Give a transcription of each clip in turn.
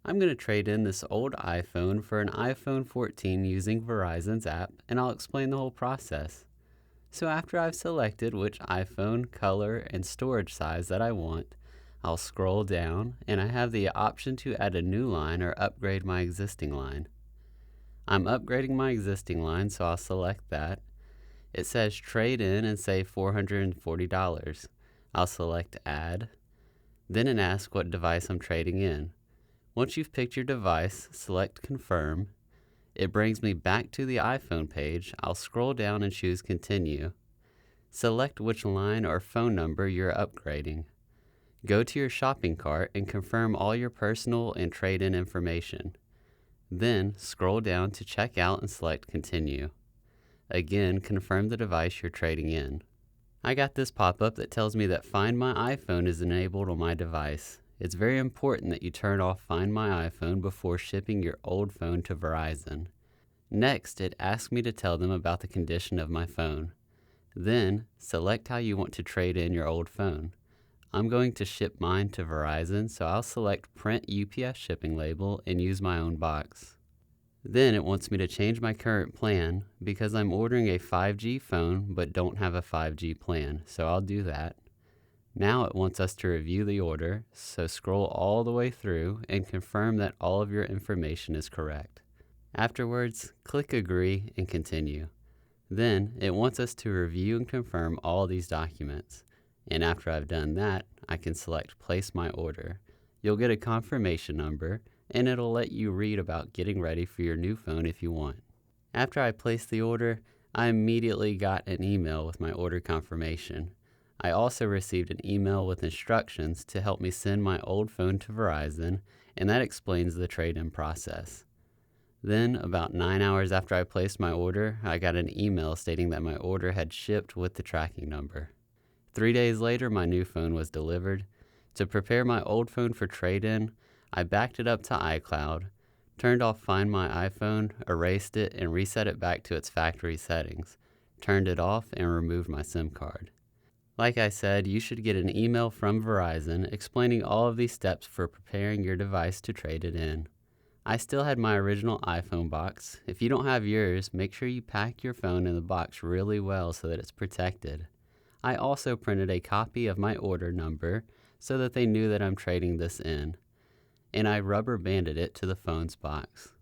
I'm going to trade in this old iPhone for an iPhone 14 using Verizon's app, and I'll explain the whole process. So after I've selected which iPhone, color, and storage size that I want, I'll scroll down and I have the option to add a new line or upgrade my existing line. I'm upgrading my existing line, so I'll select that. It says trade in and save $440. I'll select add. Then it asks what device I'm trading in. Once you've picked your device, select confirm. It brings me back to the iPhone page. I'll scroll down and choose continue. Select which line or phone number you're upgrading. Go to your shopping cart and confirm all your personal and trade-in information. Then scroll down to check out and select continue. Again, confirm the device you're trading in. I got this pop-up that tells me that Find My iPhone is enabled on my device. It's very important that you turn off Find My iPhone before shipping your old phone to Verizon. Next, it asks me to tell them about the condition of my phone. Then, select how you want to trade in your old phone. I'm going to ship mine to Verizon, so I'll select Print UPS Shipping Label and use my own box. Then it wants me to change my current plan because I'm ordering a 5G phone but don't have a 5G plan, so I'll do that. Now it wants us to review the order, so scroll all the way through and confirm that all of your information is correct. Afterwards, click Agree and Continue. Then it wants us to review and confirm all these documents. And after I've done that, I can select Place My Order. You'll get a confirmation number, and it'll let you read about getting ready for your new phone if you want. After I placed the order, I immediately got an email with my order confirmation. I also received an email with instructions to help me send my old phone to Verizon, and that explains the trade-in process. Then, about 9 hours after I placed my order, I got an email stating that my order had shipped with the tracking number. 3 days later, my new phone was delivered. To prepare my old phone for trade-in, I backed it up to iCloud, turned off Find My iPhone, erased it, and reset it back to its factory settings, turned it off, and removed my SIM card. Like I said, you should get an email from Verizon explaining all of these steps for preparing your device to trade it in. I still had my original iPhone box. If you don't have yours, make sure you pack your phone in the box really well so that it's protected. I also printed a copy of my order number so that they knew that I'm trading this in, and I rubber banded it to the phone's box.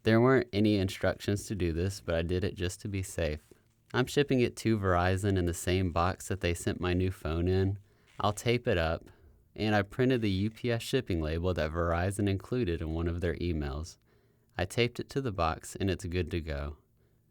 There weren't any instructions to do this, but I did it just to be safe. I'm shipping it to Verizon in the same box that they sent my new phone in. I'll tape it up, and I printed the UPS shipping label that Verizon included in one of their emails. I taped it to the box, and it's good to go.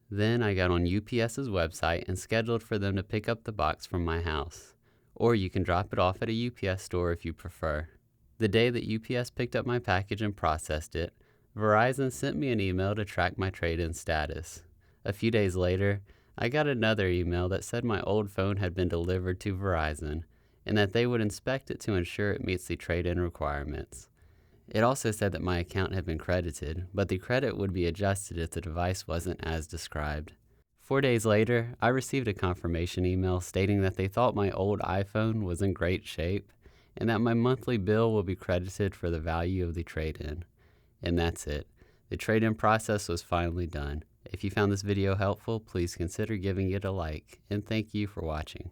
Then I got on UPS's website and scheduled for them to pick up the box from my house. Or you can drop it off at a UPS store if you prefer. The day that UPS picked up my package and processed it, Verizon sent me an email to track my trade-in status. A few days later, I got another email that said my old phone had been delivered to Verizon and that they would inspect it to ensure it meets the trade-in requirements. It also said that my account had been credited, but the credit would be adjusted if the device wasn't as described. 4 days later, I received a confirmation email stating that they thought my old iPhone was in great shape and that my monthly bill will be credited for the value of the trade-in. And that's it. The trade-in process was finally done. If you found this video helpful, please consider giving it a like, and thank you for watching.